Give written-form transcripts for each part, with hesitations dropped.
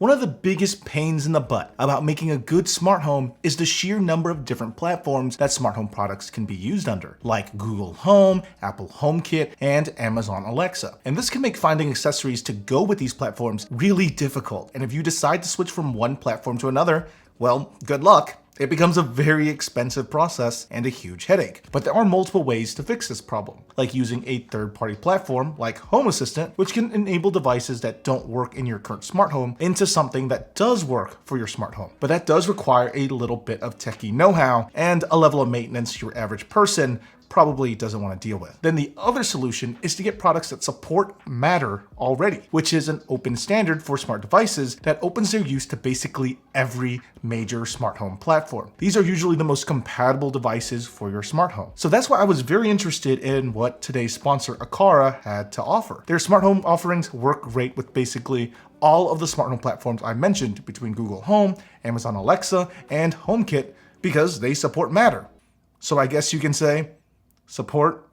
One of the biggest pains in the butt about making a good smart home is the sheer number of different platforms that smart home products can be used under, like Google Home, Apple HomeKit, and Amazon Alexa. And this can make finding accessories to go with these platforms really difficult. And if you decide to switch from one platform to another, well, good luck. It becomes a very expensive process and a huge headache. But there are multiple ways to fix this problem, like using a third-party platform like Home Assistant, which can enable devices that don't work in your current smart home into something that does work for your smart home. But that does require a little bit of techie know-how and a level of maintenance your average person probably doesn't want to deal with. Then the other solution is to get products that support Matter already, which is an open standard for smart devices that opens their use to basically every major smart home platform. These are usually the most compatible devices for your smart home. So that's why I was very interested in what today's sponsor Aqara had to offer. Their smart home offerings work great with basically all of the smart home platforms I mentioned between Google Home, Amazon Alexa, and HomeKit because they support Matter. So I guess you can say, support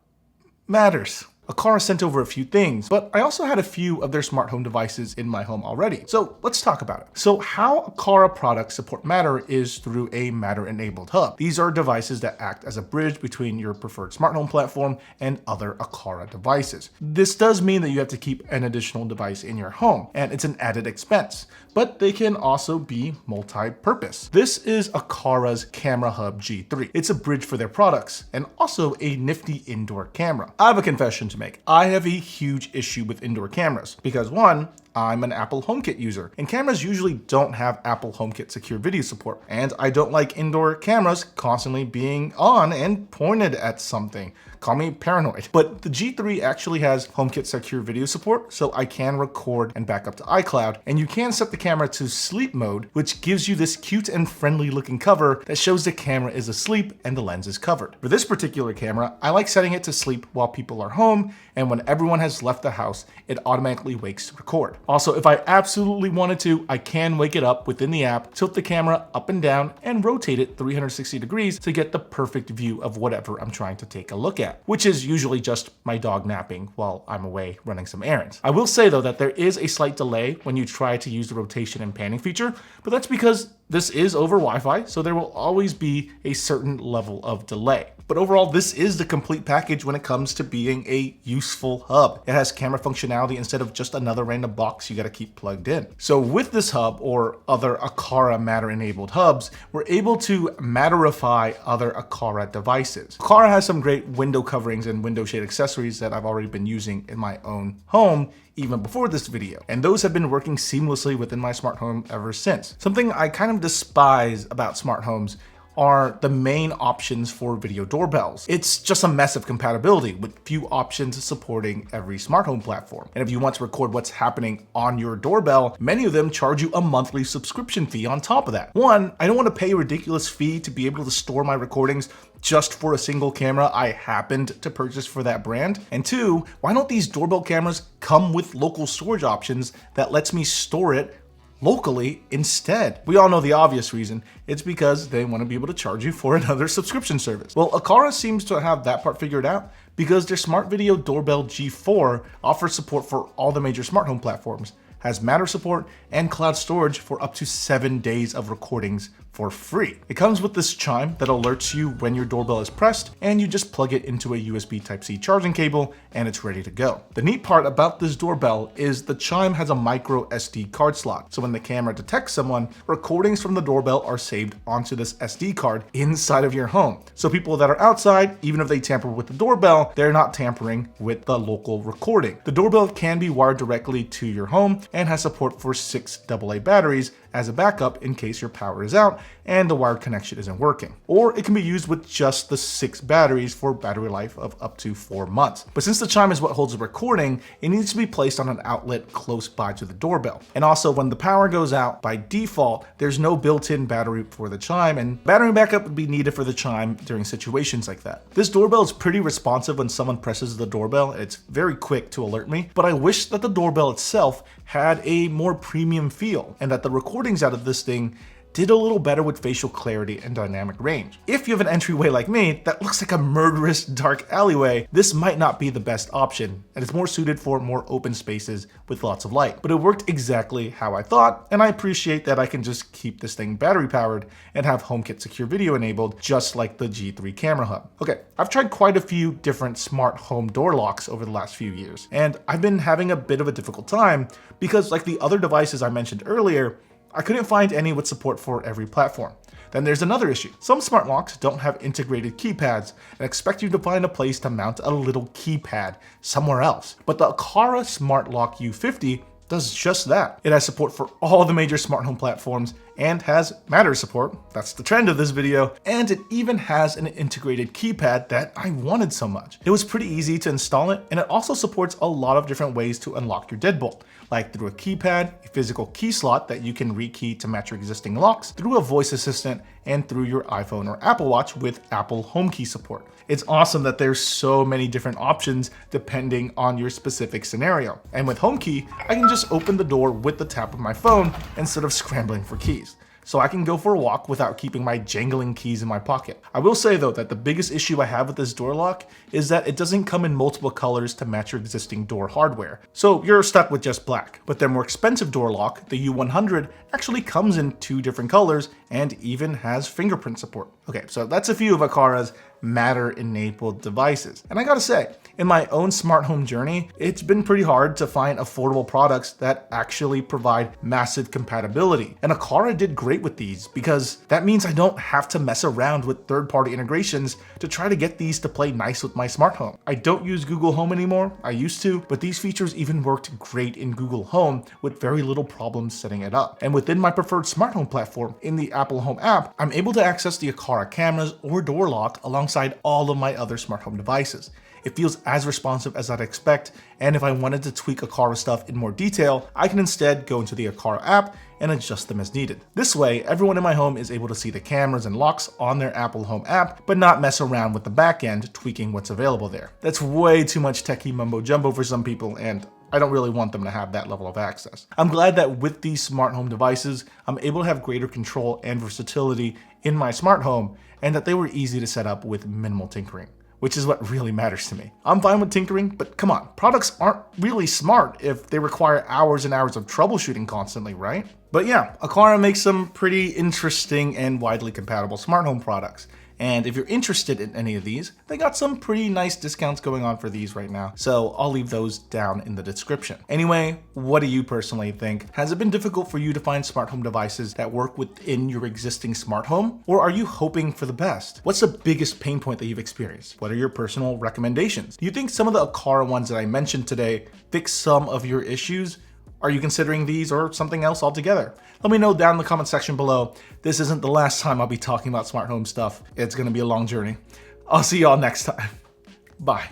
matters. Aqara sent over a few things, but I also had a few of their smart home devices in my home already. So let's talk about it. So how Aqara products support Matter is through a Matter-enabled hub. These are devices that act as a bridge between your preferred smart home platform and other Aqara devices. This does mean that you have to keep an additional device in your home, and it's an added expense, but they can also be multi-purpose. This is Aqara's Camera Hub G3. It's a bridge for their products and also a nifty indoor camera. I have a confession to make. I have a huge issue with indoor cameras because one, I'm an Apple HomeKit user, and cameras usually don't have Apple HomeKit secure video support, and I don't like indoor cameras constantly being on and pointed at something. Call me paranoid. But the G3 actually has HomeKit secure video support, so I can record and back up to iCloud, and you can set the camera to sleep mode, which gives you this cute and friendly looking cover that shows the camera is asleep and the lens is covered. For this particular camera, I like setting it to sleep while people are home, and when everyone has left the house, it automatically wakes to record. Also, if I absolutely wanted to, I can wake it up within the app, tilt the camera up and down, and rotate it 360 degrees to get the perfect view of whatever I'm trying to take a look at, which is usually just my dog napping while I'm away running some errands. I will say though that there is a slight delay when you try to use the rotation and panning feature, but that's because this is over Wi-Fi, so there will always be a certain level of delay. But overall, this is the complete package when it comes to being a useful hub. It has camera functionality instead of just another random box you gotta keep plugged in. So with this hub or other Aqara Matter-enabled hubs, we're able to Matterify other Aqara devices. Aqara has some great window coverings and window shade accessories that I've already been using in my own home even before this video, and those have been working seamlessly within my smart home ever since. Something I kind of despise about smart homes are the main options for video doorbells. It's just a mess of compatibility with few options supporting every smart home platform. And if you want to record what's happening on your doorbell, many of them charge you a monthly subscription fee on top of that. One, I don't want to pay a ridiculous fee to be able to store my recordings just for a single camera I happened to purchase for that brand. And two, why don't these doorbell cameras come with local storage options that lets me store it locally instead? We all know the obvious reason. It's because they want to be able to charge you for another subscription service. Well, Aqara seems to have that part figured out because their Smart Video Doorbell G4 offers support for all the major smart home platforms, has Matter support, and cloud storage for up to 7 days of recordings for free. It comes with this chime that alerts you when your doorbell is pressed, and you just plug it into a USB Type-C charging cable and it's ready to go. The neat part about this doorbell is the chime has a micro SD card slot, so when the camera detects someone, recordings from the doorbell are saved onto this SD card inside of your home. So people that are outside, even if they tamper with the doorbell, they're not tampering with the local recording. The doorbell can be wired directly to your home and has support for 6 AA batteries as a backup in case your power is out and the wired connection isn't working. Or it can be used with just the 6 batteries for battery life of up to 4 months. But since the chime is what holds the recording, it needs to be placed on an outlet close by to the doorbell. And also when the power goes out, by default, there's no built-in battery for the chime, and battery backup would be needed for the chime during situations like that. This doorbell is pretty responsive when someone presses the doorbell. It's very quick to alert me, but I wish that the doorbell itself had a more premium feel and that the recording recordings out of this thing did a little better with facial clarity and dynamic range. If you have an entryway like me that looks like a murderous dark alleyway, this might not be the best option, and it's more suited for more open spaces with lots of light. But it worked exactly how I thought, and I appreciate that I can just keep this thing battery powered and have HomeKit secure video enabled, just like the G3 camera hub. Okay, I've tried quite a few different smart home door locks over the last few years, and I've been having a bit of a difficult time because, like the other devices I mentioned earlier, I couldn't find any with support for every platform. Then there's another issue. Some smart locks don't have integrated keypads and expect you to find a place to mount a little keypad somewhere else. But the Aqara Smart Lock U50 does just that. It has support for all the major smart home platforms and has Matter support, that's the trend of this video, and it even has an integrated keypad that I wanted so much. It was pretty easy to install it, and it also supports a lot of different ways to unlock your deadbolt, like through a keypad, a physical key slot that you can rekey to match your existing locks, through a voice assistant, and through your iPhone or Apple Watch with Apple HomeKey support. It's awesome that there's so many different options depending on your specific scenario. And with HomeKey, I can just open the door with the tap of my phone instead of scrambling for keys. So I can go for a walk without keeping my jangling keys in my pocket. I will say though that the biggest issue I have with this door lock is that it doesn't come in multiple colors to match your existing door hardware. So you're stuck with just black. But their more expensive door lock, the U100, actually comes in 2 different colors and even has fingerprint support. Okay, so that's a few of Aqara's Matter-enabled devices. And I gotta say, in my own smart home journey, it's been pretty hard to find affordable products that actually provide massive compatibility. And Aqara did great with these because that means I don't have to mess around with third-party integrations to try to get these to play nice with my smart home. I don't use Google Home anymore, I used to, but these features even worked great in Google Home with very little problems setting it up. And within my preferred smart home platform, in the Apple Home app, I'm able to access the Aqara cameras or door lock alongside all of my other smart home devices. It feels as responsive as I'd expect, and if I wanted to tweak Aqara stuff in more detail, I can instead go into the Aqara app and adjust them as needed. This way, everyone in my home is able to see the cameras and locks on their Apple Home app, but not mess around with the back end tweaking what's available there. That's way too much techie mumbo jumbo for some people, and I don't really want them to have that level of access. I'm glad that with these smart home devices, I'm able to have greater control and versatility in my smart home, and that they were easy to set up with minimal tinkering, which is what really matters to me. I'm fine with tinkering, but come on, products aren't really smart if they require hours and hours of troubleshooting constantly, right? But yeah, Aqara makes some pretty interesting and widely compatible smart home products. And if you're interested in any of these, they got some pretty nice discounts going on for these right now. So I'll leave those down in the description. Anyway, what do you personally think? Has it been difficult for you to find smart home devices that work within your existing smart home? Or are you hoping for the best? What's the biggest pain point that you've experienced? What are your personal recommendations? Do you think some of the Aqara ones that I mentioned today fix some of your issues? Are you considering these or something else altogether? Let me know down in the comment section below. This isn't the last time I'll be talking about smart home stuff. It's gonna be a long journey. I'll see y'all next time. Bye.